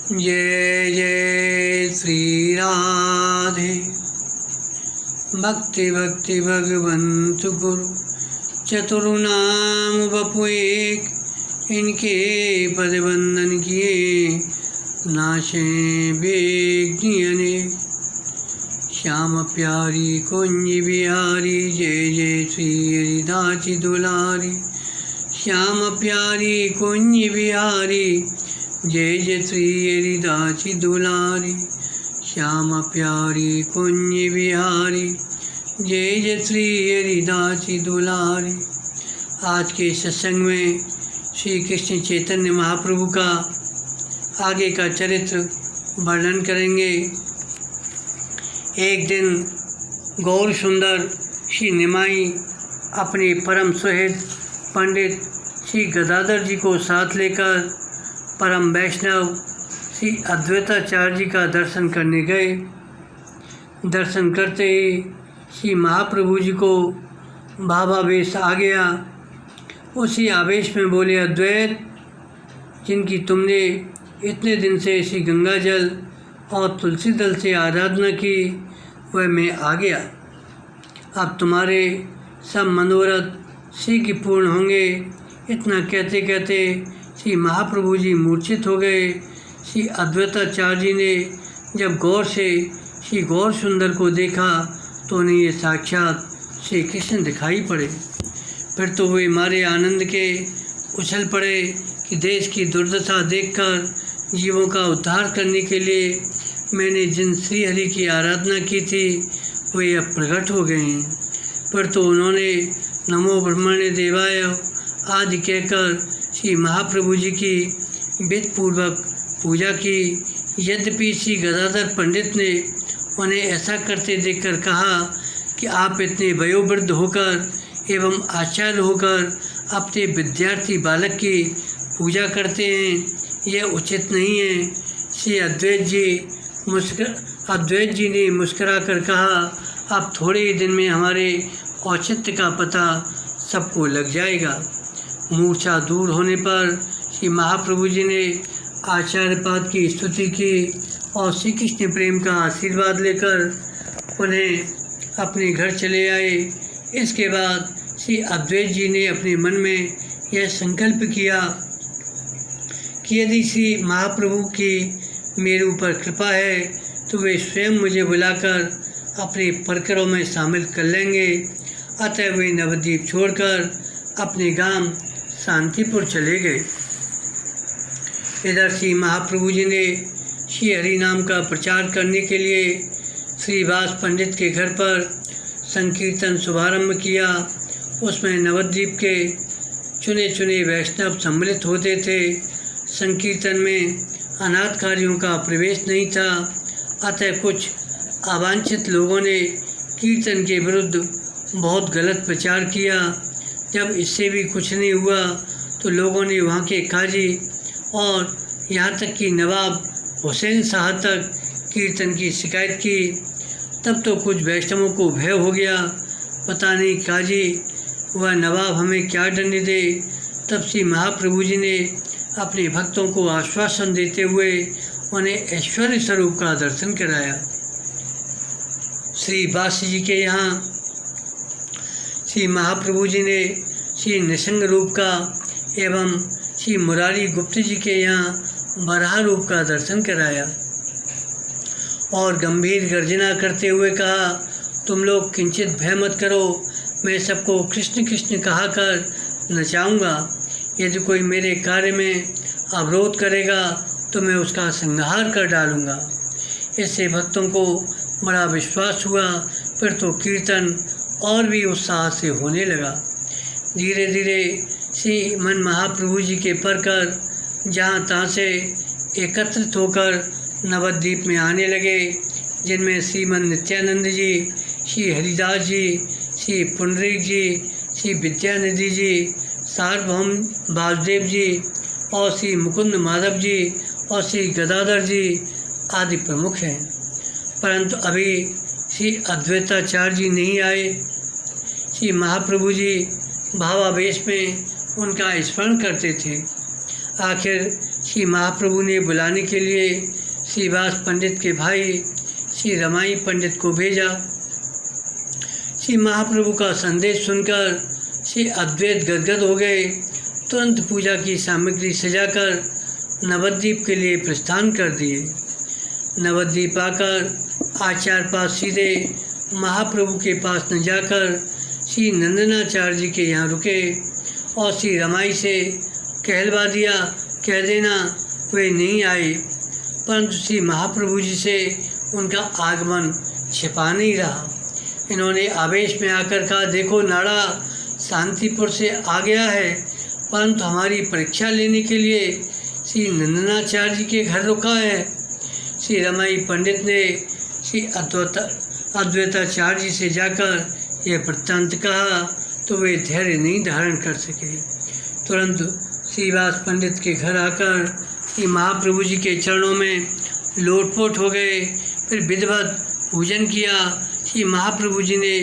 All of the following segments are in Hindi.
जय जय श्री राधे। भक्ति भक्ति भगवंत गुरु चतुर्नाम बपु एक, इनके पद वंदन किए नाशे विघ्न अनेक। श्याम प्यारी कुंज बिहारी जय जय श्री हरिदास दुलारी। श्याम प्यारी कुंज बिहारी जय जय श्री हरिदास दुलारी। श्याम प्यारी कुंज बिहारी जय जय श्री हरिदास दुलारी। आज के सत्संग में श्री कृष्ण चैतन्य महाप्रभु का आगे का चरित्र वर्णन करेंगे। एक दिन गौर सुंदर श्री निमाई अपने परम सुहृद पंडित श्री गदाधर जी को साथ लेकर परम वैष्णव श्री अद्वैताचार्य जी का दर्शन करने गए। दर्शन करते ही श्री महाप्रभु जी को भावावेश आ गया। उसी आवेश में बोले, अद्वैत, जिनकी तुमने इतने दिन से श्री गंगा जल और तुलसी दल से आराधना की, वह मैं आ गया। अब तुम्हारे सब मनोरथ शीघ्र पूर्ण होंगे। इतना कहते कहते श्री महाप्रभु जी मूर्छित हो गए। श्री अद्वैताचार्य जी ने जब गौर से श्री गौर सुंदर को देखा तो उन्हें ये साक्षात श्री कृष्ण दिखाई पड़े। फिर तो वे मारे आनंद के उछल पड़े कि देश की दुर्दशा देखकर जीवों का उद्धार करने के लिए मैंने जिन श्री हरि की आराधना की थी वे अब प्रकट हो गए हैं। फिर तो उन्होंने नमो ब्रह्मणे देवाय आदि कहकर श्री महाप्रभु जी की विधिपूर्वक पूजा की। यद्यपि श्री गदाधर पंडित ने उन्हें ऐसा करते देखकर कहा कि आप इतने वयोवृद्ध होकर एवं आचार्य होकर अपने विद्यार्थी बालक की पूजा करते हैं, यह उचित नहीं है। श्री अद्वैत जी ने मुस्कुरा कर कहा, अब थोड़े ही दिन में हमारे औचित्य का पता सबको लग जाएगा। मूर्छा दूर होने पर श्री महाप्रभु जी ने आचार्यपाद की स्तुति की और श्री कृष्ण प्रेम का आशीर्वाद लेकर उन्हें अपने घर चले आए। इसके बाद श्री अद्वैत जी ने अपने मन में यह संकल्प किया कि यदि श्री महाप्रभु की मेरे ऊपर कृपा है तो वे स्वयं मुझे बुलाकर अपने परिकरों में शामिल कर लेंगे। अतः वे नवद्वीप छोड़कर अपने गांव शांतिपुर चले गए। इधर श्री महाप्रभु जी ने श्री हरि नाम का प्रचार करने के लिए श्री वास पंडित के घर पर संकीर्तन शुभारंभ किया। उसमें नवद्वीप के चुने चुने वैष्णव सम्मिलित होते थे। संकीर्तन में अनाथकारियों का प्रवेश नहीं था, अतः कुछ अवांछित लोगों ने कीर्तन के विरुद्ध बहुत गलत प्रचार किया। जब इससे भी कुछ नहीं हुआ तो लोगों ने वहाँ के काजी और यहाँ तक कि नवाब हुसैन शाह तक कीर्तन की शिकायत की। तब तो कुछ वैष्णवों को भय हो गया, पता नहीं काजी व नवाब हमें क्या दंड दे। तब श्री महाप्रभु जी ने अपने भक्तों को आश्वासन देते हुए उन्हें ऐश्वर्य स्वरूप का दर्शन कराया। श्री बासी जी के यहाँ श्री महाप्रभु जी ने श्री निसंग रूप का एवं श्री मुरारी गुप्त जी के यहाँ बराह रूप का दर्शन कराया और गंभीर गर्जना करते हुए कहा, तुम लोग किंचित भय मत करो, मैं सबको कृष्ण कृष्ण कहा कर नचाऊँगा। यदि कोई मेरे कार्य में अवरोध करेगा तो मैं उसका संहार कर डालूँगा। इससे भक्तों को बड़ा विश्वास हुआ। फिर तो कीर्तन और भी उत्साह से होने लगा। धीरे धीरे श्री मन महाप्रभु जी के परकर जहाँ तहाँ से एकत्रित होकर नवद्वीप में आने लगे, जिनमें श्रीमन नित्यानंद जी, श्री हरिदास जी, श्री पुंडरीक जी, श्री विद्यानिधि जी, सार्वभौम वासुदेव जी और श्री मुकुंद माधव जी और श्री गदाधर जी आदि प्रमुख हैं। परंतु अभी श्री अद्वैताचार्य जी नहीं आए। श्री महाप्रभु जी भावावेश में उनका स्मरण करते थे। आखिर श्री महाप्रभु ने बुलाने के लिए श्रीवास पंडित के भाई श्री रमाई पंडित को भेजा। श्री महाप्रभु का संदेश सुनकर श्री अद्वैत गदगद हो गए। तुरंत पूजा की सामग्री सजाकर नवद्वीप के लिए प्रस्थान कर दिए। नवद्वीप आकर आचार्य पास सीधे महाप्रभु के पास न जाकर श्री नंदनाचार्य जी के यहाँ रुके और श्री रमाई से कहलवा दिया, कह देना वे नहीं आए। परंतु श्री महाप्रभु जी से उनका आगमन छिपा नहीं रहा। इन्होंने आवेश में आकर कहा, देखो नाड़ा शांतिपुर से आ गया है, परंतु हमारी परीक्षा लेने के लिए श्री नंदनाचार्य जी के घर रुका है। श्री रमाई पंडित ने श्री अद्वैताचार्य जी से जाकर यह वृत्तांत कहा तो वे धैर्य नहीं धारण कर सके। तुरंत श्रीवास पंडित के घर आकर श्री महाप्रभु जी के चरणों में लोटपोट हो गए। फिर विधिवत पूजन किया। श्री महाप्रभु जी ने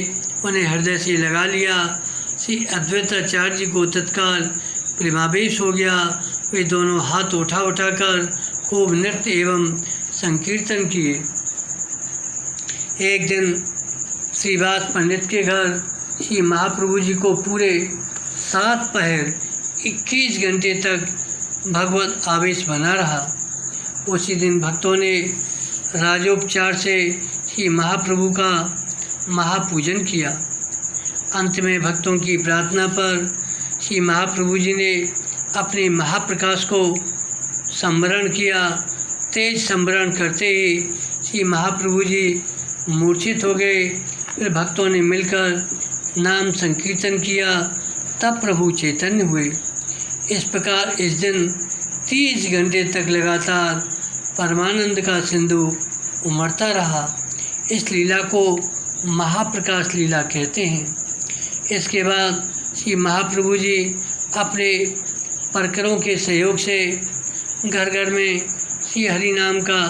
उन्हें हृदय से लगा लिया। श्री अद्वैताचार्य जी को तत्काल प्रेमावेश हो गया। वे दोनों हाथ उठाकर खूब नृत्य एवं संकीर्तन किए। एक दिन श्रीवास पंडित के घर श्री महाप्रभु जी को पूरे 7 पहर 21 घंटे तक भगवत आवेश बना रहा। उसी दिन भक्तों ने राजोपचार से श्री महाप्रभु का महापूजन किया। अंत में भक्तों की प्रार्थना पर श्री महाप्रभु जी ने अपने महाप्रकाश को संवरण किया। तेज संवरण करते ही श्री महाप्रभु जी मूर्छित हो गए। फिर भक्तों ने मिलकर नाम संकीर्तन किया, तब प्रभु चैतन्य हुए। इस प्रकार इस दिन 30 घंटे तक लगातार परमानंद का सिंधु उमड़ता रहा। इस लीला को महाप्रकाश लीला कहते हैं। इसके बाद श्री महाप्रभु जी अपने परकरों के सहयोग से घर घर में श्री हरि नाम का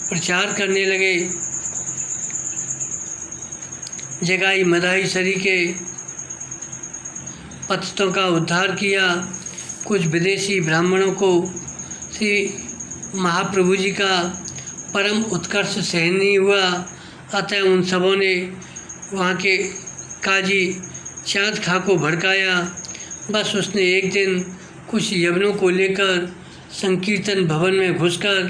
प्रचार करने लगे। जगाई मदाही सरी के पतितों का उद्धार किया। कुछ विदेशी ब्राह्मणों को श्री महाप्रभु जी का परम उत्कर्ष सहन नहीं हुआ, अतः उन सबों ने वहाँ के काजी चाँद खां को भड़काया। बस उसने एक दिन कुछ यवनों को लेकर संकीर्तन भवन में घुसकर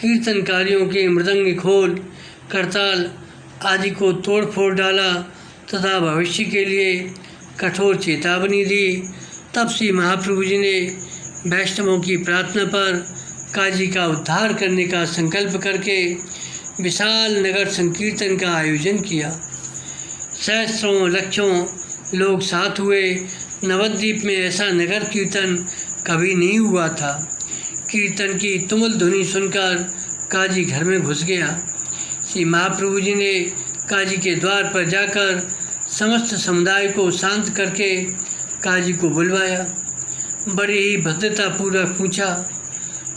कीर्तनकारियों के मृदंग खोल, करताल आदि को तोड़ फोड़ डाला तथा भविष्य के लिए कठोर चेतावनी दी। तब श्री महाप्रभु जी ने वैष्णवों की प्रार्थना पर काजी का उद्धार करने का संकल्प करके विशाल नगर संकीर्तन का आयोजन किया। सहस्रों लक्षों लोग साथ हुए। नवद्वीप में ऐसा नगर कीर्तन कभी नहीं हुआ था। कीर्तन की तुमुल ध्वनि सुनकर काजी घर में घुस गया। श्री महाप्रभु जी ने काजी के द्वार पर जाकर समस्त समुदाय को शांत करके काजी को बुलवाया। बड़े ही भद्रतापूर्वक पूछा,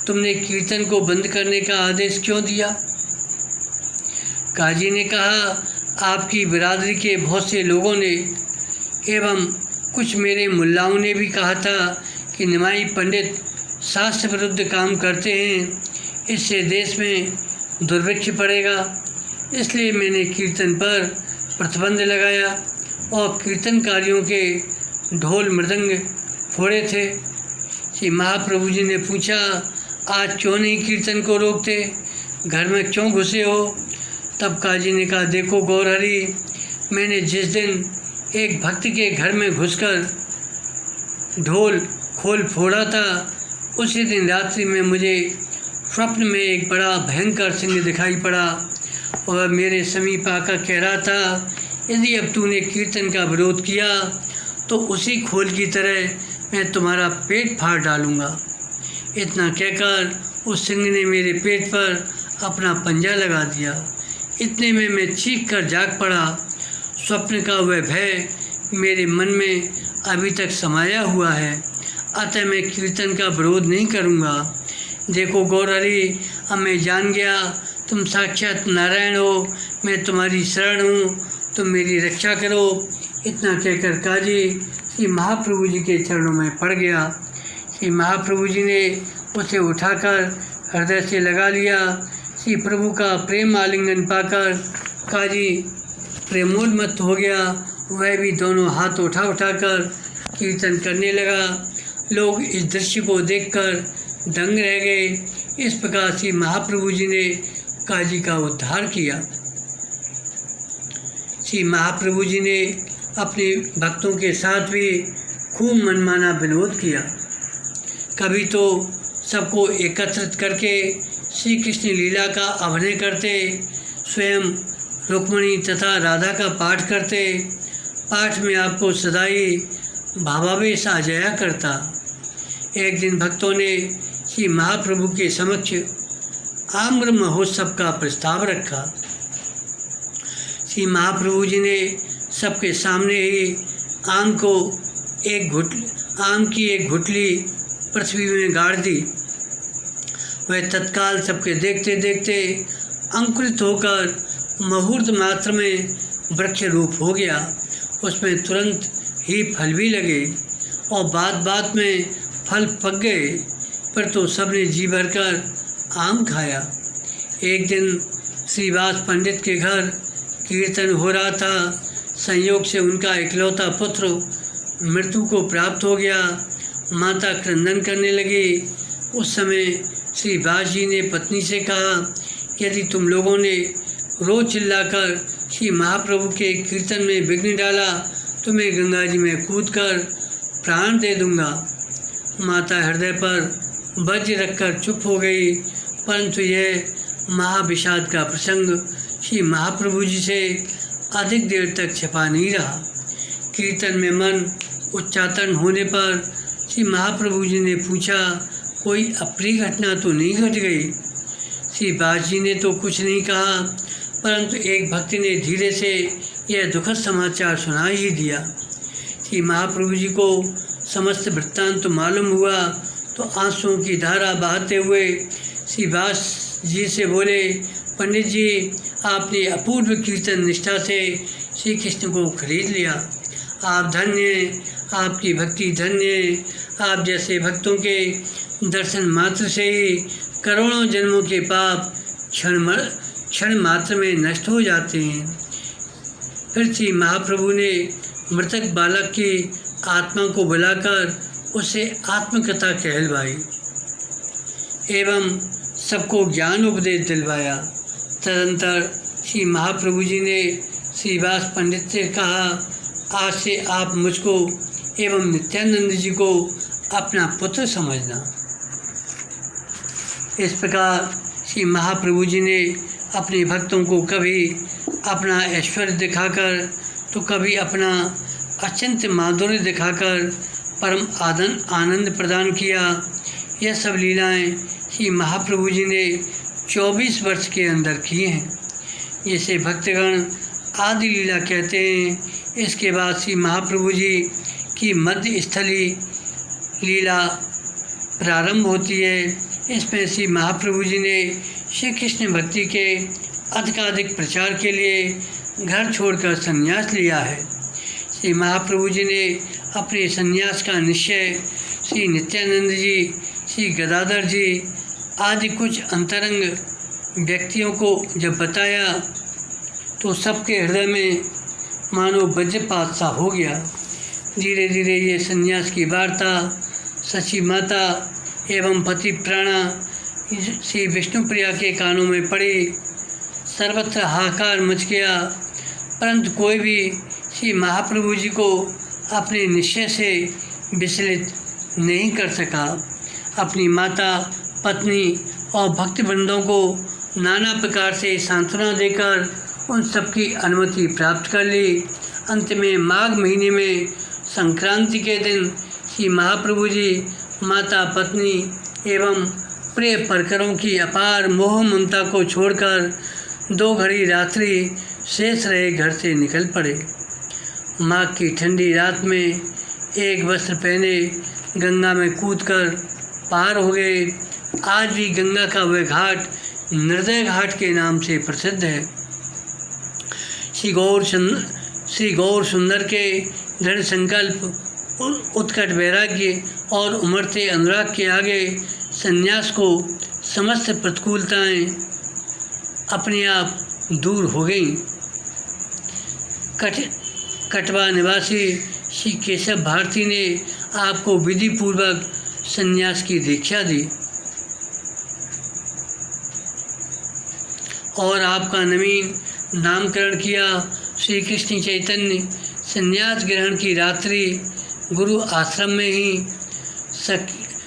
तुमने कीर्तन को बंद करने का आदेश क्यों दिया? काजी ने कहा, आपकी बिरादरी के बहुत से लोगों ने एवं कुछ मेरे मुल्लाओं ने भी कहा था कि निमाई पंडित शास्त्र विरुद्ध काम करते हैं, इससे देश में दुर्भिक्ष पड़ेगा। इसलिए मैंने कीर्तन पर प्रतिबंध लगाया और कीर्तनकारियों के ढोल मृदंग फोड़े थे। श्री महाप्रभु जी ने पूछा, आज क्यों नहीं कीर्तन को रोकते, घर में क्यों घुसे हो? तब काजी ने कहा, देखो गौरहरि, मैंने जिस दिन एक भक्त के घर में घुसकर ढोल खोल फोड़ा था, उसी दिन रात्रि में मुझे स्वप्न में एक बड़ा भयंकर सिंह दिखाई पड़ा और मेरे समीप आकर कह रहा था, यदि अब तूने कीर्तन का विरोध किया तो उसी खोल की तरह मैं तुम्हारा पेट फाड़ डालूँगा। इतना कहकर उस सिंह ने मेरे पेट पर अपना पंजा लगा दिया। इतने में मैं चीख कर जाग पड़ा। स्वप्न का वह भय मेरे मन में अभी तक समाया हुआ है, अतः मैं कीर्तन का विरोध नहीं करूँगा। देखो गौरहरि, अब मैं जान गया तुम साक्षात नारायण हो, मैं तुम्हारी शरण हूँ, तुम मेरी रक्षा करो। इतना कहकर काजी श्री महाप्रभु जी के चरणों में पड़ गया। श्री महाप्रभु जी ने उसे उठाकर हृदय से लगा लिया। श्री प्रभु का प्रेम आलिंगन पाकर काजी प्रेमोन्मत्त हो गया। वह भी दोनों हाथ उठाकर कीर्तन करने लगा। लोग इस दृश्य को देखकर दंग रह गए। इस प्रकार श्री महाप्रभु जी ने काजी का उद्धार किया। श्री महाप्रभु जी ने अपने भक्तों के साथ भी खूब मनमाना विनोद किया। कभी तो सबको एकत्रित करके श्री कृष्ण लीला का अभिनय करते, स्वयं रुक्मिणी तथा राधा का पाठ करते। पाठ में आपको सदाई भावावेश आ जाया करता। एक दिन भक्तों ने श्री महाप्रभु के समक्ष आम्र महोत्सव का प्रस्ताव रखा। श्री महाप्रभु जी ने सबके सामने ही आम की एक गुठली पृथ्वी में गाड़ दी। वह तत्काल सबके देखते देखते अंकुरित होकर मुहूर्त मात्र में वृक्ष रूप हो गया। उसमें तुरंत ही फल भी लगे और बात में फल पक गए। पर तो सबने जी भरकर आम खाया। एक दिन श्रीवास पंडित के घर कीर्तन हो रहा था। संयोग से उनका इकलौता पुत्र मृत्यु को प्राप्त हो गया। माता क्रंदन करने लगी। उस समय श्री व्यास जी ने पत्नी से कहा, यदि तुम लोगों ने रोज चिल्लाकर श्री महाप्रभु के कीर्तन में विघ्न डाला तो मैं गंगा जी में कूदकर प्राण दे दूंगा। माता हृदय पर वज्र रखकर चुप हो गई। परंतु यह महाविषाद का प्रसंग श्री महाप्रभु जी से अधिक देर तक छिपा नहीं रहा। कीर्तन में मन उच्चाटन होने पर श्री महाप्रभु जी ने पूछा, कोई अप्रिय घटना तो नहीं घट गई? श्री व्यास जी ने तो कुछ नहीं कहा, परंतु एक भक्त ने धीरे से यह दुखद समाचार सुना ही दिया। श्री महाप्रभु जी को समस्त वृत्तांत मालूम हुआ तो आंसुओं की धारा बहाते हुए श्री व्यास जी से बोले, पंडित जी, आपने अपूर्व कीर्तन निष्ठा से श्री कृष्ण को खरीद लिया। आप धन्य, आपकी भक्ति धन्य। आप जैसे भक्तों के दर्शन मात्र से ही करोड़ों जन्मों के पाप क्षण मात्र में नष्ट हो जाते हैं। फिर श्री महाप्रभु ने मृतक बालक की आत्मा को बुलाकर उसे आत्मकथा कहलवाई एवं सबको ज्ञान उपदेश दिलवाया। तदंतर श्री महाप्रभु जी ने श्रीवास पंडित से कहा, आज से आप मुझको एवं नित्यानंद जी को अपना पुत्र समझना। इस प्रकार श्री महाप्रभु जी ने अपने भक्तों को कभी अपना ऐश्वर्य दिखाकर तो कभी अपना अत्यंत माधुर्य दिखाकर परम आनंद प्रदान किया। यह सब लीलाएं श्री महाप्रभु जी ने 24 वर्ष के अंदर की हैं, जिसे भक्तगण आदि लीला कहते हैं। इसके बाद श्री महाप्रभु जी की मध्य स्थली लीला प्रारंभ होती है। इसमें श्री महाप्रभु जी ने श्री कृष्ण भक्ति के अधिकाधिक प्रचार के लिए घर छोड़कर संन्यास लिया है। श्री महाप्रभु जी ने अपने संन्यास का निश्चय श्री नित्यानंद जी, श्री गदाधर जी आदि कुछ अंतरंग व्यक्तियों को जब बताया तो सबके हृदय में मानो वज्रपात सा हो गया। धीरे धीरे ये संन्यास की वार्ता सची माता एवं पति प्राणा श्री विष्णुप्रिया के कानों में पड़ी। सर्वत्र हाहाकार मच गया, परंतु कोई भी श्री महाप्रभु जी को अपने निश्चय से विचलित नहीं कर सका। अपनी माता, पत्नी और भक्तवृंदों को नाना प्रकार से सांत्वना देकर उन सबकी अनुमति प्राप्त कर ली। अंत में माघ महीने में संक्रांति के दिन श्री महाप्रभु जी माता, पत्नी एवं प्रिय परकरों की अपार मोह ममता को छोड़कर 2 घड़ी रात्रि शेष रहे घर से निकल पड़े। माघ की ठंडी रात में एक वस्त्र पहने गंगा में कूदकर पार हो गए। आज भी गंगा का वह घाट निर्दय घाट के नाम से प्रसिद्ध है। श्री गौर सुंदर के दृढ़ संकल्प, उत्कट वैराग्य और उमड़ते अनुराग के आगे संन्यास को समस्त प्रतिकूलताएं अपने आप दूर हो गईं। कटवा निवासी श्री केशव भारती ने आपको विधि पूर्वक संन्यास की दीक्षा दी और आपका नवीन नामकरण किया। श्री कृष्ण चैतन्य संन्यास ग्रहण की रात्रि गुरु आश्रम में ही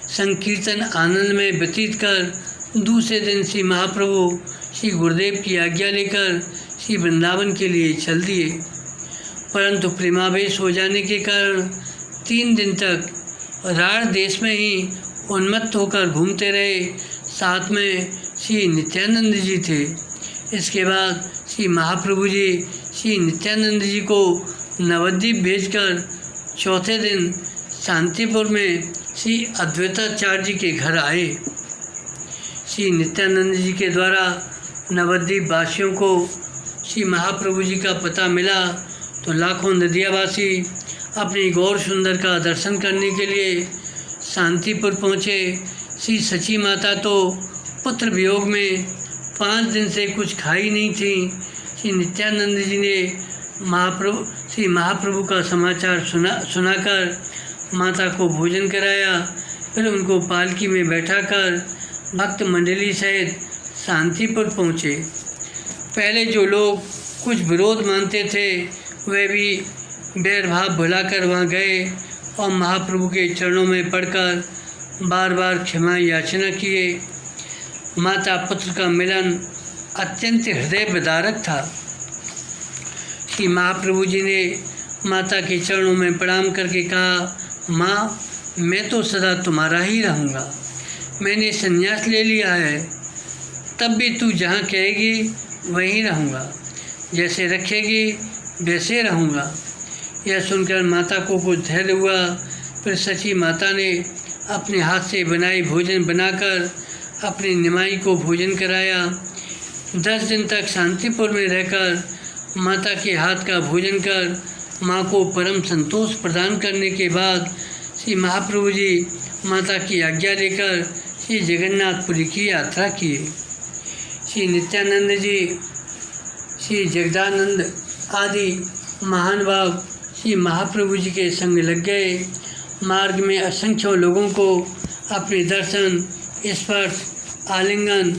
संकीर्तन आनंद में व्यतीत कर दूसरे दिन श्री महाप्रभु श्री गुरुदेव की आज्ञा लेकर श्री वृंदावन के लिए चल दिए, परंतु प्रेमावेश हो जाने के कारण 3 दिन तक राढ़ देश में ही उन्मत्त होकर घूमते रहे। साथ में श्री नित्यानंद जी थे। इसके बाद श्री महाप्रभु जी श्री नित्यानंद जी को नवद्वीप भेजकर चौथे दिन शांतिपुर में श्री अद्वैताचार्य जी के घर आए। श्री नित्यानंद जी के द्वारा नवद्वीप वासियों को श्री महाप्रभु जी का पता मिला तो लाखों नदियावासी अपनी गौर सुंदर का दर्शन करने के लिए शांतिपुर पहुँचे। श्री सची माता तो पुत्र वियोग में 5 दिन से कुछ खाई नहीं थी। श्री नित्यानंद जी ने श्री महाप्रभु का समाचार सुनाकर माता को भोजन कराया। फिर उनको पालकी में बैठाकर भक्त मंडली सहित शांतिपुर पहुँचे। पहले जो लोग कुछ विरोध मानते थे वे भी बैरभाव भुलाकर वहाँ गए और महाप्रभु के चरणों में पड़कर बार बार क्षमा याचना किए। माता पुत्र का मिलन अत्यंत हृदय विदारक था। श्री महाप्रभु जी ने माता के चरणों में प्रणाम करके कहा, माँ, मैं तो सदा तुम्हारा ही रहूँगा। मैंने संन्यास ले लिया है, तब भी तू जहाँ कहेगी वहीं रहूँगा, जैसे रखेगी वैसे रहूँगा। यह सुनकर माता को कुछ धैर्य हुआ। फिर सची माता ने अपने हाथ से बनाई भोजन बनाकर अपनी निमाई को भोजन कराया। 10 दिन तक शांतिपुर में रहकर माता के हाथ का भोजन कर माँ को परम संतोष प्रदान करने के बाद श्री महाप्रभु जी माता की आज्ञा लेकर श्री जगन्नाथपुरी की यात्रा किए। श्री नित्यानंद जी, श्री जगदानंद आदि महान भाव श्री महाप्रभु जी के संग लग गए। मार्ग में असंख्यों लोगों को अपने दर्शन, स्पर्श, आलिंगन,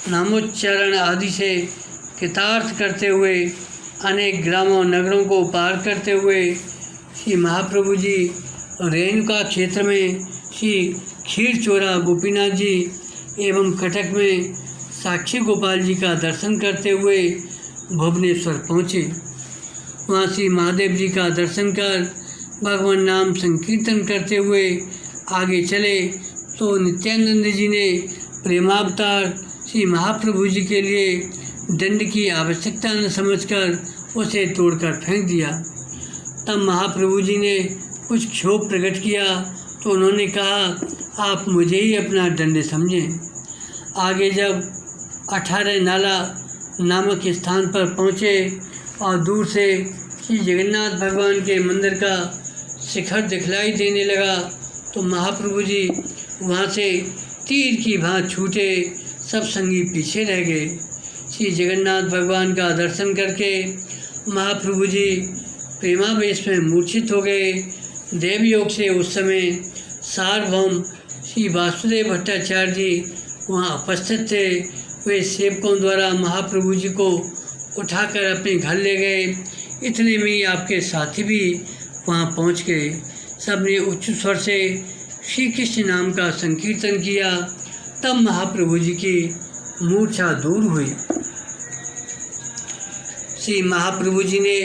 नामोच्चारण आदि से कृतार्थ करते हुए अनेक ग्रामों नगरों को पार करते हुए श्री महाप्रभु जी रेणुका क्षेत्र में श्री खीरचोरा गोपीनाथ जी एवं कटक में साक्षी गोपाल जी का दर्शन करते हुए भुवनेश्वर पहुँचे। वहाँ श्री महादेव जी का दर्शन कर भगवान नाम संकीर्तन करते हुए आगे चले तो नित्यानंद जी ने प्रेमावतार श्री महाप्रभु जी के लिए दंड की आवश्यकता न समझकर उसे तोड़कर फेंक दिया। तब महाप्रभु जी ने कुछ क्षोभ प्रकट किया तो उन्होंने कहा, आप मुझे ही अपना दंड समझें। आगे जब 18 नाला नामक स्थान पर पहुँचे और दूर से श्री जगन्नाथ भगवान के मंदिर का शिखर दिखलाई देने लगा तो महाप्रभु जी वहाँ से तीर की भांति छूटे, सब संगी पीछे रह गए। श्री जगन्नाथ भगवान का दर्शन करके महाप्रभु जी प्रेमावेश में मूर्छित हो गए। देवयोग से उस समय सार्वभौम श्री वासुदेव भट्टाचार्य जी वहाँ उपस्थित थे। वे सेवकों द्वारा महाप्रभु जी को उठाकर अपने घर ले गए। इतने में ही आपके साथी भी वहाँ पहुँच गए। सबने उच्च स्वर से श्री कृष्ण नाम का संकीर्तन किया। तब महाप्रभु जी की मूर्छा दूर हुई। श्री महाप्रभु जी ने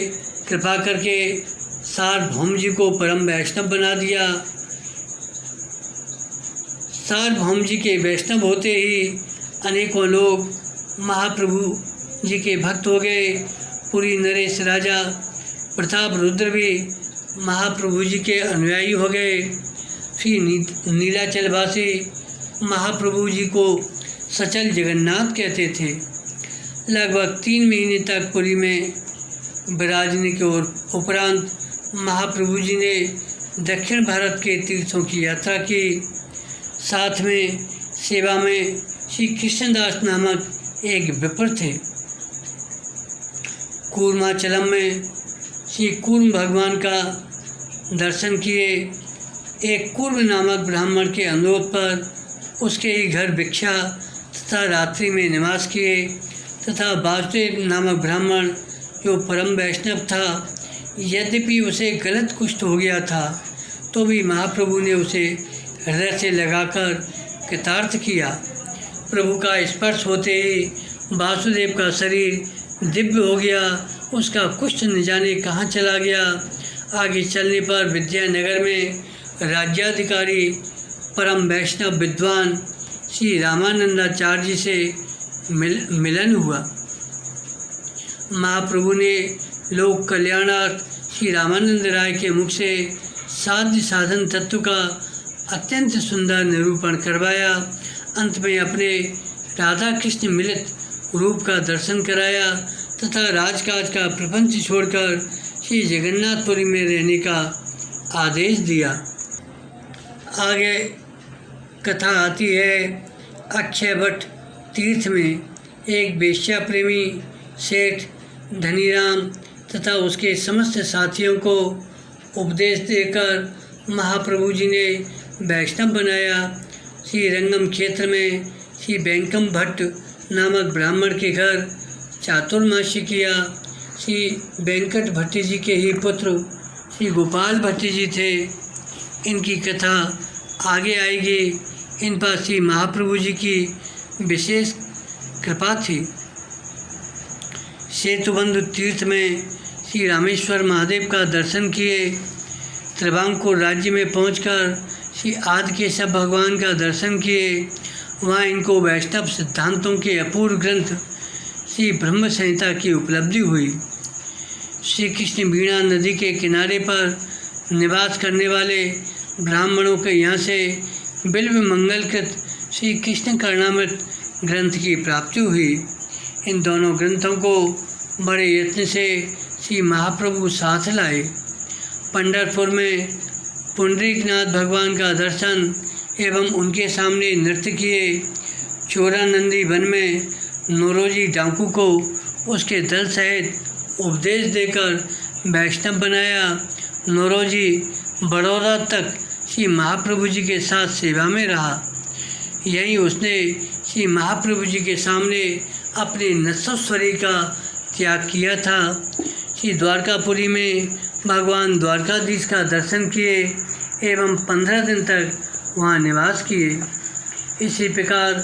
कृपा करके सार्वभौम जी को परम वैष्णव बना दिया। सार्वभौम जी के वैष्णव होते ही अनेकों लोग महाप्रभु जी के भक्त हो गए। पुरी नरेश राजा प्रताप रुद्र भी महाप्रभु जी के अनुयायी हो गए। श्री नीलाचलवासी महाप्रभु जी को सचल जगन्नाथ कहते थे। लगभग 3 महीने तक पुरी में विराजने के उपरांत महाप्रभु जी ने दक्षिण भारत के तीर्थों की यात्रा की। साथ में सेवा में श्री कृष्णदास नामक एक विप्र थे। कूर्माचलम में श्री कूर्म भगवान का दर्शन किए। एक कूर्म नामक ब्राह्मण के अनुरोध पर उसके ही घर भिक्षा तथा रात्रि में निवास किए तथा वासुदेव नामक ब्राह्मण जो परम वैष्णव था, यद्यपि उसे गलत कुष्ठ हो गया था तो भी महाप्रभु ने उसे हृदय से लगाकर कृतार्थ किया। प्रभु का स्पर्श होते ही वासुदेव का शरीर दिव्य हो गया, उसका कुष्ठ न जाने कहाँ चला गया। आगे चलने पर विद्यानगर में राज्याधिकारी परम वैष्णव विद्वान श्री रामानंदाचार्य जी से मिलन हुआ। महाप्रभु ने लोक कल्याणार्थ श्री रामानंद राय के मुख से साध्य साधन तत्व का अत्यंत सुंदर निरूपण करवाया। अंत में अपने राधा कृष्ण मिलित रूप का दर्शन कराया तथा राजकाज का प्रपंच छोड़कर श्री जगन्नाथपुरी में रहने का आदेश दिया। आगे कथा आती है। अक्षय वट तीर्थ में एक वेश्या प्रेमी सेठ धनीराम तथा उसके समस्त साथियों को उपदेश देकर महाप्रभु जी ने वैष्णव बनाया। श्री रंगम क्षेत्र में श्री बैंकम भट्ट नामक ब्राह्मण के घर चातुर्मास्य किया। श्री वेंकट भट्टी जी के ही पुत्र श्री गोपाल भट्टी जी थे। इनकी कथा आगे आएगी। इन पर श्री महाप्रभु जी की विशेष कृपा थी। सेतुबंधु तीर्थ में श्री रामेश्वर महादेव का दर्शन किए। त्रिवांकुर राज्य में पहुंचकर श्री आदिकेशव भगवान का दर्शन किए। वहाँ इनको वैष्णव सिद्धांतों के अपूर्व ग्रंथ श्री ब्रह्म संहिता की उपलब्धि हुई। श्री कृष्ण वीणा नदी के किनारे पर निवास करने वाले ब्राह्मणों के यहाँ से बिल्व मंगलकृत श्री कृष्ण कर्णामृत ग्रंथ की प्राप्ति हुई। इन दोनों ग्रंथों को बड़े यत्न से श्री महाप्रभु साथ लाए। पंढरपुर में पुंडरीकनाथ भगवान का दर्शन एवं उनके सामने नृत्य किए। चोरानंदी वन में नौरोजी डाकू को उसके दल सहित उपदेश देकर वैष्णव बनाया। नौरोजी बड़ौदा तक श्री महाप्रभु जी के साथ सेवा में रहा। यहीं उसने श्री महाप्रभु जी के सामने अपने नश्वरी का त्याग किया था। श्री द्वारकापुरी में भगवान द्वारकाधीश का दर्शन किए एवं 15 दिन तक वहाँ निवास किए। इसी प्रकार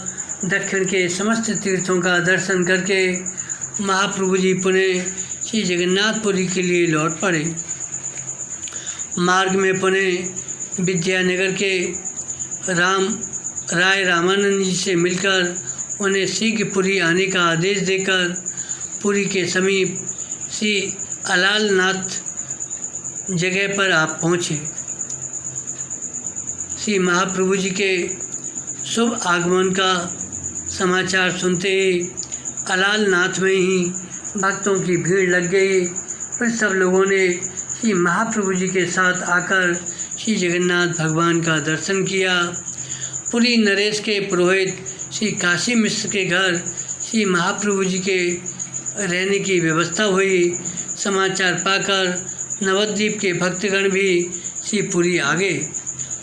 दक्षिण के समस्त तीर्थों का दर्शन करके महाप्रभु जी पुनः श्री जगन्नाथपुरी के लिए लौट पड़े। मार्ग में पुनः विद्यानगर के राय रामानंद जी से मिलकर उन्हें शीघ्र पुरी आने का आदेश देकर पुरी के समीप श्री अलालनाथ जगह पर आप पहुँचे। श्री महाप्रभु जी के शुभ आगमन का समाचार सुनते ही अलालनाथ में ही भक्तों की भीड़ लग गई। फिर सब लोगों ने श्री महाप्रभु जी के साथ आकर श्री जगन्नाथ भगवान का दर्शन किया। पुरी नरेश के पुरोहित श्री काशी मिश्र के घर श्री महाप्रभु जी के रहने की व्यवस्था हुई। समाचार पाकर नवद्वीप के भक्तगण भी श्री पुरी आ गए।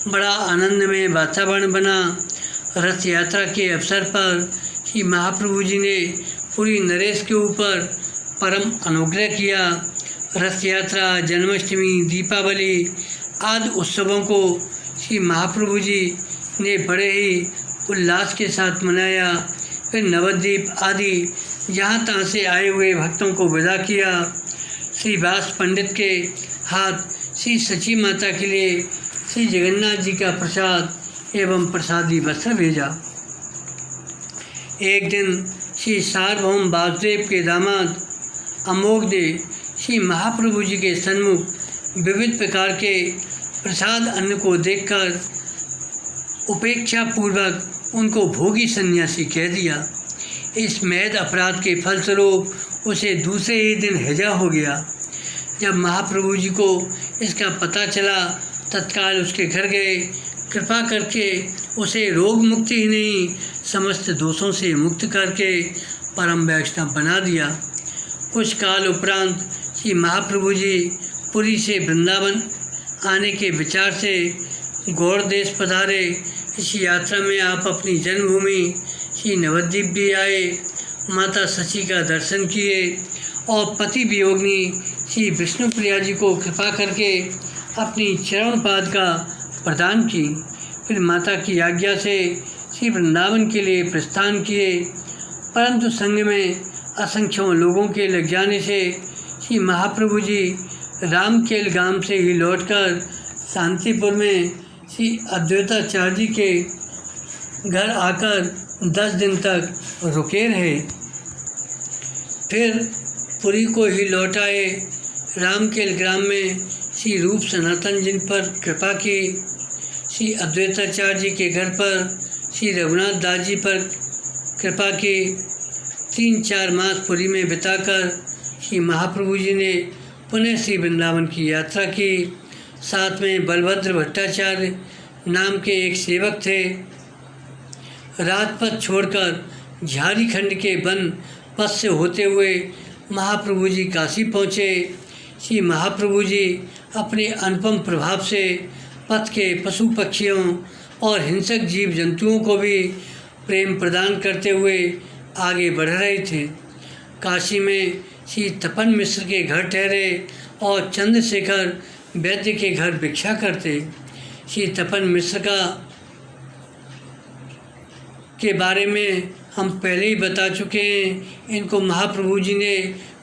बड़ा आनंदमय वातावरण बना। रथ यात्रा के अवसर पर श्री महाप्रभु जी ने पुरी नरेश के ऊपर परम अनुग्रह किया। रथ यात्रा, जन्माष्टमी, दीपावली आदि उत्सवों को श्री महाप्रभु जी ने बड़े ही उल्लास के साथ मनाया। फिर नवद्वीप आदि जहाँ तहाँ से आए हुए भक्तों को विदा किया। श्री व्यास पंडित के हाथ श्री सची माता के लिए श्री जगन्नाथ जी का प्रसाद एवं प्रसादी वस्त्र भेजा। एक दिन श्री सार्वभौम वासुदेव के दामाद अमोघ ने श्री महाप्रभु जी के सन्मुख विविध प्रकार के प्रसाद अन्न को देखकर उपेक्षा पूर्वक उनको भोगी सन्यासी कह दिया। इस महद अपराध के फलस्वरूप उसे दूसरे ही दिन हैजा हो गया। जब महाप्रभु जी को इसका पता चला तत्काल उसके घर गए। कृपा करके उसे रोग मुक्ति ही नहीं समस्त दोषों से मुक्त करके परम वैष्णव बना दिया। कुछ काल उपरांत श्री महाप्रभु जी पुरी से वृंदावन आने के विचार से गौड़ देश पधारे। इस यात्रा में आप अपनी जन्मभूमि श्री नवद्वीप भी आए, माता शची का दर्शन किए और पति वियोगिनी श्री विष्णुप्रिया जी को कृपा करके अपनी चरण पाद का प्रदान की। फिर माता की आज्ञा से श्री वृंदावन के लिए प्रस्थान किए, परंतु संग में असंख्यों लोगों के लग जाने से श्री महाप्रभु जी रामकेल गांव से ही लौटकर शांतिपुर में श्री अद्वैताचार्य जी के घर आकर 10 दिन तक रुके रहे। फिर पुरी को ही लौट आए। रामकेल ग्राम में श्री रूप सनातन जिन पर कृपा की, श्री अद्वैताचार्य जी के घर पर श्री रघुनाथ दास जी पर कृपा की। 3-4 मास पुरी में बिताकर श्री महाप्रभु जी ने पुनः श्री वृंदावन की यात्रा की। साथ में बलभद्र भट्टाचार्य नाम के एक सेवक थे। राजपथ छोड़कर झारीखंड के वन पथ से होते हुए महाप्रभु जी काशी पहुँचे। श्री महाप्रभु जी अपने अनुपम प्रभाव से पथ के पशु पक्षियों और हिंसक जीव जंतुओं को भी प्रेम प्रदान करते हुए आगे बढ़ रहे थे। काशी में श्री तपन मिश्र के घर ठहरे और चंद्रशेखर वैद्य के घर भिक्षा करते। श्री तपन मिश्र के बारे में हम पहले ही बता चुके हैं। इनको महाप्रभु जी ने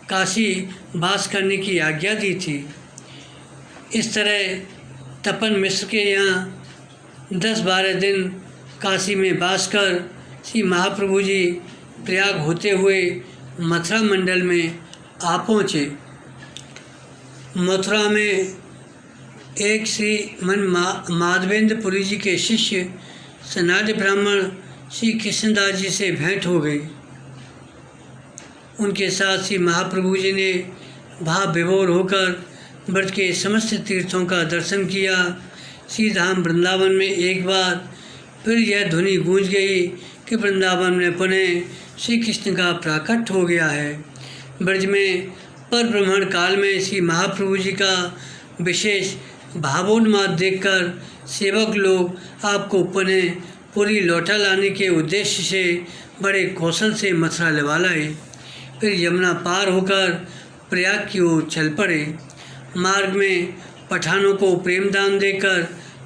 काशी वास करने की आज्ञा दी थी। इस तरह तपन मिश्र के यहाँ 10-12 दिन काशी में वास कर श्री महाप्रभु जी प्रयाग होते हुए मथुरा मंडल में आ पहुँचे। मथुरा में एक श्री मन माधवेंद्र पुरी जी के शिष्य सनातन ब्राह्मण श्री कृष्णदास जी से भेंट हो गई। उनके साथ श्री महाप्रभु जी ने भाव विभोर होकर ब्रज के समस्त तीर्थों का दर्शन किया। श्री धाम वृंदावन में एक बार फिर यह ध्वनि गूंज गई कि वृंदावन में पुनः श्री कृष्ण का प्राकट्य हो गया है। ब्रज में पर ब्रह्मण काल में श्री महाप्रभु जी का विशेष भावोन्माद देखकर सेवक लोग आपको पुनः पुरी लौटा लाने के उद्देश्य से बड़े कौशल से मथुरा लवा लाए। फिर यमुना पार होकर प्रयाग की ओर चल पड़े। मार्ग में पठानों को प्रेम दान देकर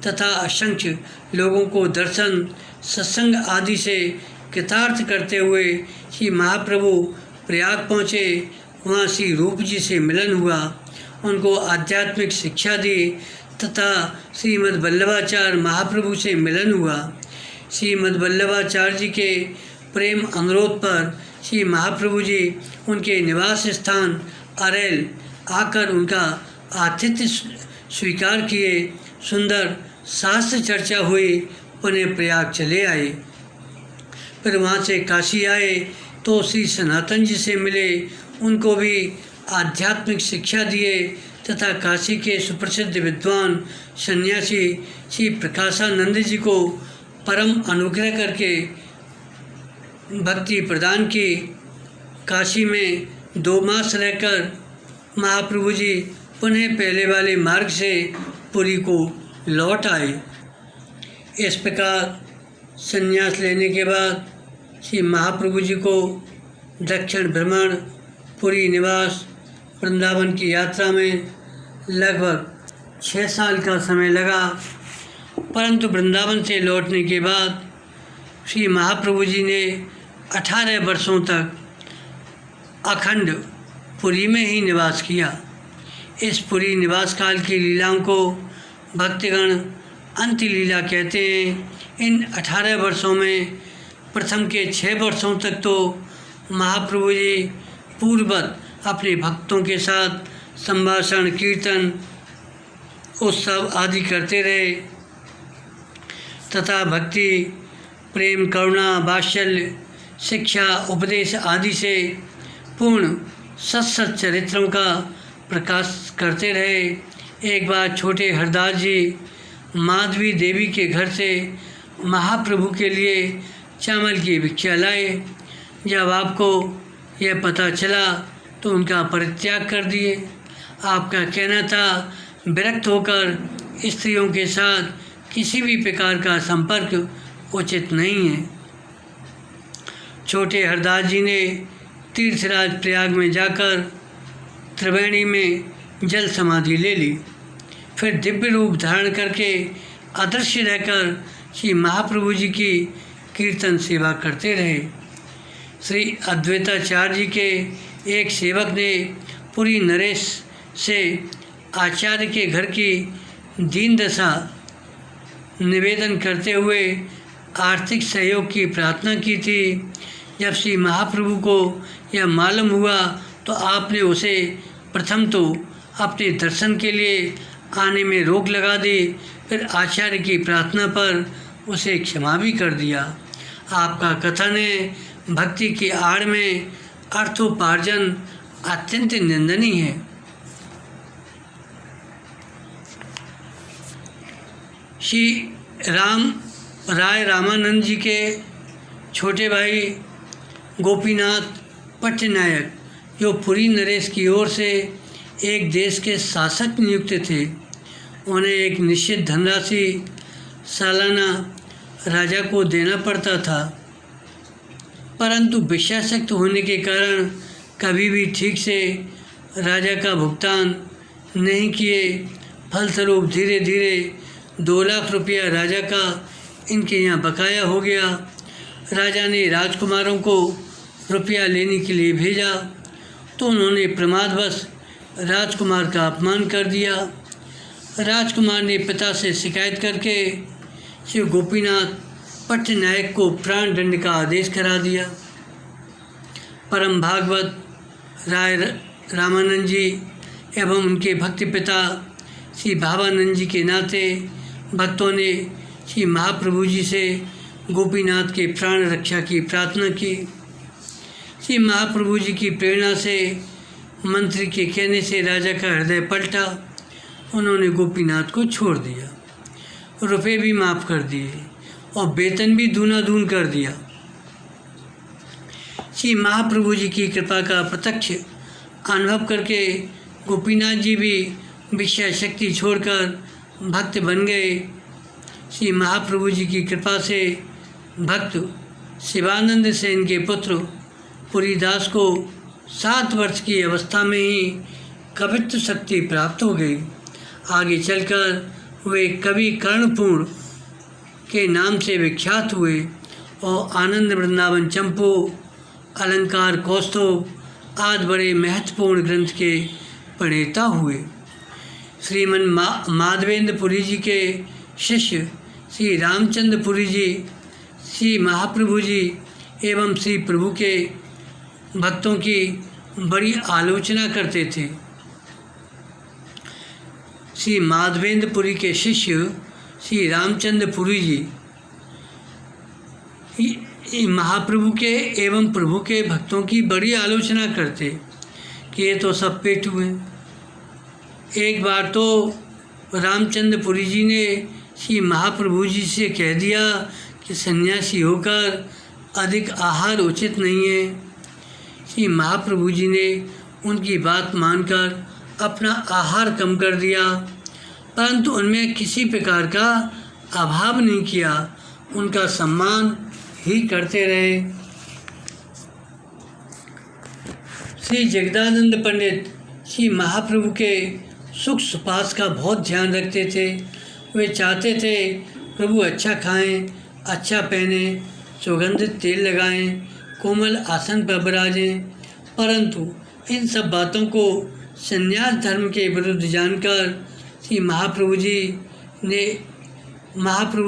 तथा असंख्य लोगों को दर्शन सत्संग आदि से कृतार्थ करते हुए श्री महाप्रभु प्रयाग पहुँचे। वहाँ श्री रूप जी से मिलन हुआ, उनको आध्यात्मिक शिक्षा दी तथा श्रीमद् वल्लभाचार्य महाप्रभु से मिलन हुआ। श्रीमद् वल्लभाचार्य जी के प्रेम अनुरोध पर श्री महाप्रभु जी उनके निवास स्थान अरेल आकर उनका आतिथ्य स्वीकार किए। सुंदर शास्त्र चर्चा हुई, पुनः प्रयाग चले आए। फिर वहाँ से काशी आए तो श्री सनातन जी से मिले, उनको भी आध्यात्मिक शिक्षा दिए तथा काशी के सुप्रसिद्ध विद्वान सन्यासी श्री प्रकाशानंद जी को परम अनुग्रह करके भक्ति प्रदान की। काशी में 2 मास रहकर महाप्रभु जी पुनः पहले वाले मार्ग से पुरी को लौट आए। इस प्रकार संन्यास लेने के बाद श्री महाप्रभु जी को दक्षिण भ्रमण, पुरी निवास, वृंदावन की यात्रा में लगभग 6 साल का समय लगा। परंतु वृंदावन से लौटने के बाद श्री महाप्रभु जी ने 18 वर्षों तक अखंड पुरी में ही निवास किया। इस पुरी निवास काल की लीलाओं को भक्तगण अंत्य लीला कहते हैं। इन 18 वर्षों में प्रथम के 6 वर्षों तक तो महाप्रभु जी पूर्ववत अपने भक्तों के साथ संभाषण, कीर्तन, उत्सव आदि करते रहे तथा भक्ति, प्रेम, करुणा, वात्सल्य, शिक्षा, उपदेश आदि से पूर्ण सत्सत चरित्रों का प्रकाश करते रहे। एक बार छोटे हरदास जी माधवी देवी के घर से महाप्रभु के लिए चावल की भिक्षा लाए। जब आपको यह पता चला तो उनका परित्याग कर दिए। आपका कहना था, विरक्त होकर स्त्रियों के साथ किसी भी प्रकार का संपर्क उचित नहीं है। छोटे हरदास जी ने तीर्थराज प्रयाग में जाकर त्रिवेणी में जल समाधि ले ली। फिर दिव्य रूप धारण करके अदृश्य रहकर श्री महाप्रभु जी की कीर्तन सेवा करते रहे। श्री अद्वैताचार्य जी के एक सेवक ने पुरी नरेश से आचार्य के घर की दीन दशा निवेदन करते हुए आर्थिक सहयोग की प्रार्थना की थी। जब श्री महाप्रभु को यह मालूम हुआ तो आपने उसे प्रथम तो अपने दर्शन के लिए आने में रोक लगा दी, फिर आचार्य की प्रार्थना पर उसे क्षमा भी कर दिया। आपका कथन है, भक्ति की आड़ में अर्थोपार्जन अत्यंत निंदनीय है। श्री राय रामानंद जी के छोटे भाई गोपीनाथ पट्टनायक, जो पुरी नरेश की ओर से एक देश के शासक नियुक्त थे, उन्हें एक निश्चित धनराशि सालाना राजा को देना पड़ता था, परंतु विषयासक्त होने के कारण कभी भी ठीक से राजा का भुगतान नहीं किए। फलस्वरूप धीरे धीरे 2 लाख रुपया राजा का इनके यहाँ बकाया हो गया। राजा ने राजकुमारों को रुपया लेने के लिए भेजा तो उन्होंने प्रमादवश राजकुमार का अपमान कर दिया। राजकुमार ने पिता से शिकायत करके श्री गोपीनाथ पट्टनायक को प्राण दंड का आदेश करा दिया। परम भागवत राय रामानंद जी एवं उनके भक्ति पिता श्री भावानंद जी के नाते भक्तों ने श्री महाप्रभु जी से गोपीनाथ के प्राण रक्षा की प्रार्थना की। श्री महाप्रभु जी की प्रेरणा से मंत्री के कहने से राजा का हृदय पलटा। उन्होंने गोपीनाथ को छोड़ दिया, रुपए भी माफ़ कर दिए और वेतन भी दूना दून कर दिया। श्री महाप्रभु जी की कृपा का प्रत्यक्ष अनुभव करके गोपीनाथ जी भी विषय शक्ति छोड़कर भक्त बन गए। श्री महाप्रभु जी की कृपा से भक्त शिवानंद सेन के पुत्र पुरीदास को 7 वर्ष की अवस्था में ही कवित्व शक्ति प्राप्त हो गई। आगे चलकर वे कवि कर्णपूर्ण के नाम से विख्यात हुए और आनंद वृंदावन चंपू, अलंकार कौस्तुभ आदि बड़े महत्वपूर्ण ग्रंथ के प्रणेता हुए। श्रीमन माधवेंद्र पुरी जी के शिष्य श्री रामचंद्र पुरी जी श्री महाप्रभु जी एवं श्री प्रभु के भक्तों की बड़ी आलोचना करते थे। श्री माधवेंद्र पुरी के शिष्य श्री रामचंद्र पुरी जी महाप्रभु के एवं प्रभु के भक्तों की बड़ी आलोचना करते कि ये तो सब पेटू हैं। एक बार तो रामचंद्र पुरी जी ने श्री महाप्रभु जी से कह दिया कि सन्यासी होकर अधिक आहार उचित नहीं है। श्री महाप्रभु जी ने उनकी बात मानकर अपना आहार कम कर दिया, परंतु उनमें किसी प्रकार का अभाव नहीं किया, उनका सम्मान ही करते रहे। श्री जगदानंद पंडित श्री महाप्रभु के सुख सुपास का बहुत ध्यान रखते थे। वे चाहते थे प्रभु अच्छा खाएं, अच्छा पहने, सुगंधित तेल लगाएं, कोमल आसन पर विराजें, परंतु इन सब बातों को संन्यास धर्म के विरुद्ध जानकर श्री महाप्रभु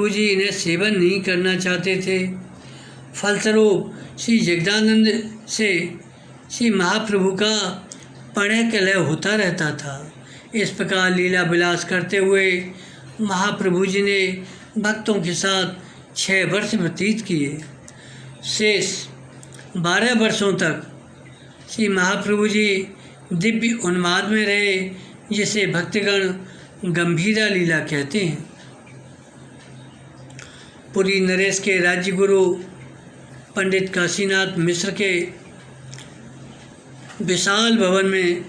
जी इन्हें सेवन नहीं करना चाहते थे। फलस्वरूप श्री जगदानंद से श्री महाप्रभु का प्रणय कलह होता रहता था। इस प्रकार लीला विलास करते हुए महाप्रभु जी ने भक्तों के साथ 6 वर्ष व्यतीत किए। शेष 12 वर्षों तक श्री महाप्रभु जी दिव्य उन्माद में रहे, जिसे भक्तगण गंभीरा लीला कहते हैं। पुरी नरेश के राज्य गुरु पंडित काशीनाथ मिश्र के विशाल भवन में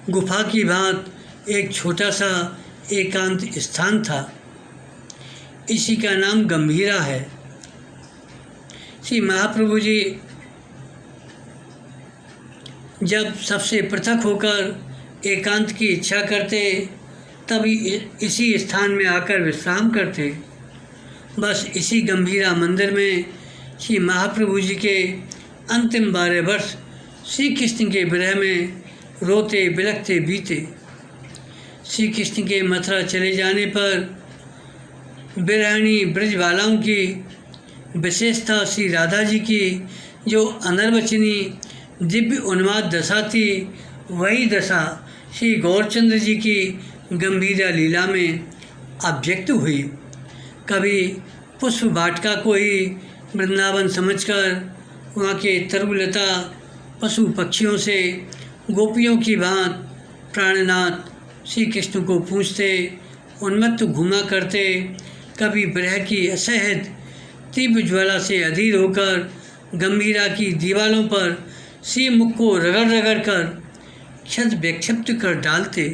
गुफा की भांति एक छोटा सा एकांत स्थान था। इसी का नाम गंभीरा है। श्री महाप्रभु जी जब सबसे पृथक होकर एकांत की इच्छा करते तभी इसी स्थान में आकर विश्राम करते। बस इसी गंभीरा मंदिर में श्री महाप्रभु जी के अंतिम 12 वर्ष श्री कृष्ण के विरह में रोते बिलखते बीते। श्री कृष्ण के मथुरा चले जाने पर विरहिणी ब्रजबालाओं की, विशेषता श्री राधा जी की जो अनर्वचनी दिव्य उन्माद दशा थी, वही दशा श्री गौरचंद्र जी की गंभीरा लीला में अभिव्यक्त हुई। कभी पुष्प वाटिका को ही वृंदावन समझकर वहाँ के तरुलता पशु पक्षियों से गोपियों की भांति प्राणनाथ श्री कृष्ण को पूछते, उन्मत्त घूमा करते। कभी विरह की असहज तीव्र ज्वाला से अधीर होकर गंभीरा की दीवालों पर श्री मुख को रगड़ रगड़ कर क्षत विक्षिप्त कर डालते।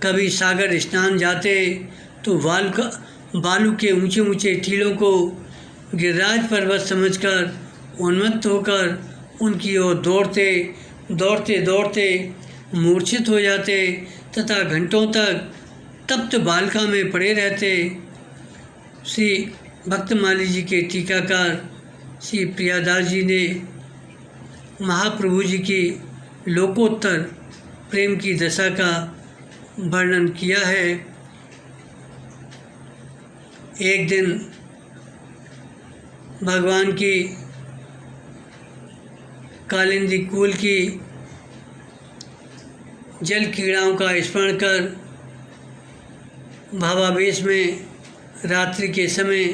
कभी सागर स्नान जाते तो बालू के ऊंचे ऊंचे टीलों को गिरिराज पर्वत समझकर उन्मत्त होकर उनकी ओर दौड़ते दौड़ते दौड़ते मूर्छित हो जाते तथा घंटों तक तप्त बालिका में पड़े रहते। श्री भक्तमाली जी के टीकाकार श्री प्रियादास जी ने महाप्रभु जी की लोकोत्तर प्रेम की दशा का वर्णन किया है। एक दिन भगवान की कालिंदी कुल की जल क्रीड़ाओं का स्मरण कर भावावेश में रात्रि के समय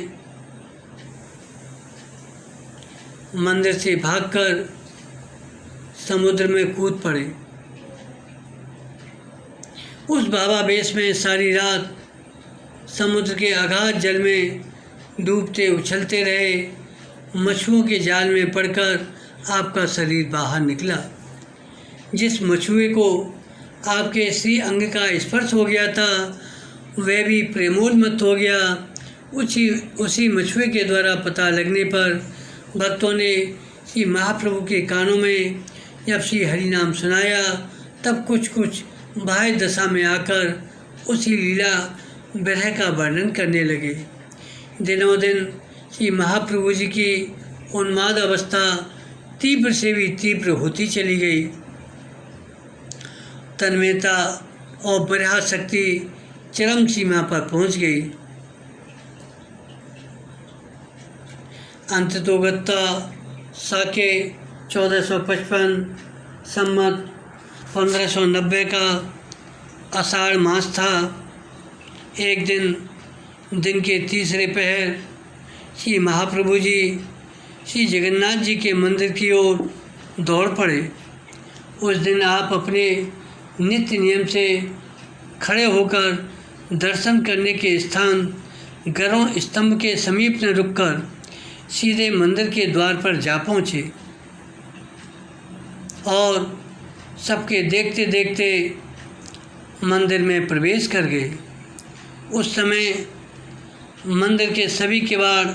मंदिर से भागकर समुद्र में कूद पड़े। उस भावावेश में सारी रात समुद्र के अगाध जल में डूबते उछलते रहे। मछुओं के जाल में पड़कर आपका शरीर बाहर निकला। जिस मछुए को आपके श्री अंग का स्पर्श हो गया था वह भी प्रेमोन्मत्त हो गया। उसी मछुए के द्वारा पता लगने पर भक्तों ने श्री महाप्रभु के कानों में जब श्री हरि नाम सुनाया तब कुछ कुछ बाह्य दशा में आकर उसी लीला विरह का वर्णन करने लगे। दिनों दिन श्री महाप्रभु जी की उन्माद अवस्था तीव्र से भी तीव्र होती चली गई। तन्मयता और विरह शक्ति चरम सीमा पर पहुंच गई। अंततोगत्ता साके 1455 सम्मत 1590 का आषाढ़ मास था। एक दिन के तीसरे पहर श्री महाप्रभु जी श्री जगन्नाथ जी के मंदिर की ओर दौड़ पड़े। उस दिन आप अपने नित्य नियम से खड़े होकर दर्शन करने के स्थान गरुड़ स्तंभ के समीप न रुककर सीधे मंदिर के द्वार पर जा पहुँचे और सबके देखते देखते मंदिर में प्रवेश कर गए। उस समय मंदिर के सभी किवाड़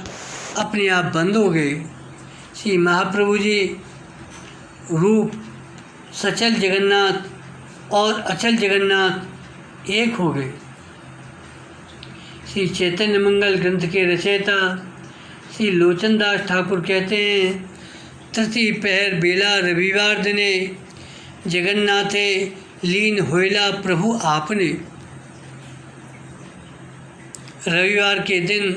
अपने आप बंद हो गए। श्री महाप्रभु जी रूप सचल जगन्नाथ और अचल जगन्नाथ एक हो गए। श्री चैतन्य मंगल ग्रंथ के रचयिता श्री लोचनदास ठाकुर कहते हैं, तृतीय पहर बेला रविवार दिने जगन्नाथे लीन होइला प्रभु आपने। रविवार के दिन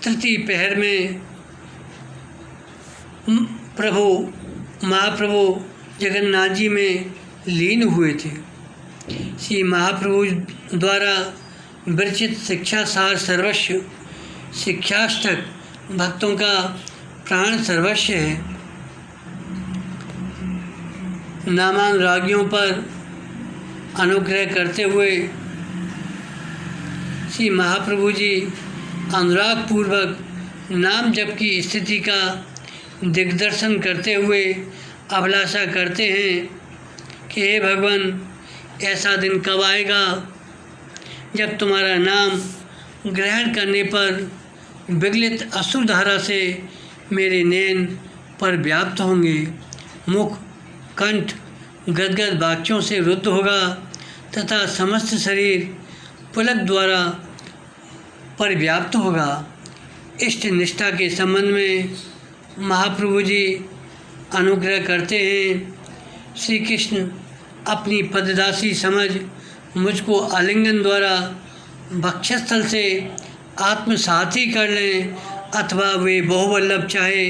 तृतीय पहर में महाप्रभु जगन्नाथ जी में लीन हुए थे। श्री महाप्रभु द्वारा विरचित शिक्षा सार सर्वस्व शिक्षाष्टक भक्तों का प्राण सर्वस्व है। नामान रागियों पर अनुग्रह करते हुए श्री महाप्रभु जी अनुराग पूर्वक नाम जप की स्थिति का दिग्दर्शन करते हुए अभिलाषा करते हैं कि हे भगवान, ऐसा दिन कब आएगा जब तुम्हारा नाम ग्रहण करने पर विगलित अश्रुधारा से मेरे नैन पर व्याप्त होंगे, मुख कंठ गदगद वाक्यों से रुद्ध होगा तथा समस्त शरीर पुलक द्वारा परिव्याप्त होगा। इष्ट निष्ठा के संबंध में महाप्रभु जी अनुग्रह करते हैं। श्री कृष्ण अपनी पददासी समझ मुझको आलिंगन द्वारा वक्षस्थल से आत्मसाती कर लें अथवा वे बहुवल्लभ चाहे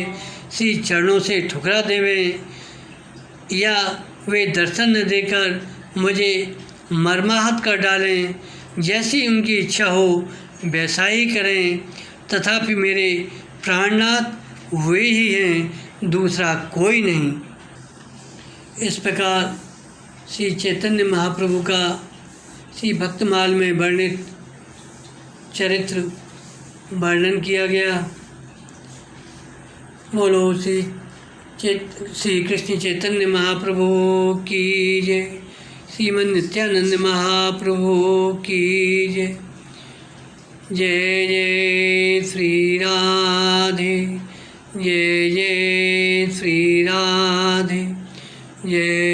श्री चरणों से ठुकरा देवें या वे दर्शन न देकर मुझे मर्माहत कर डालें, जैसी उनकी इच्छा हो वैसा ही करें। तथापि मेरे प्राणनाथ वे ही हैं, दूसरा कोई नहीं। इस प्रकार श्री चैतन्य महाप्रभु का श्री भक्तमाल में वर्णित चरित्र वर्णन किया गया। बोलो श्री कृष्ण चैतन्य महाप्रभु की जय। श्रीमन नित्यानंद महाप्रभु की जय। जय जय श्री राधे, जय जय श्री राधे, जय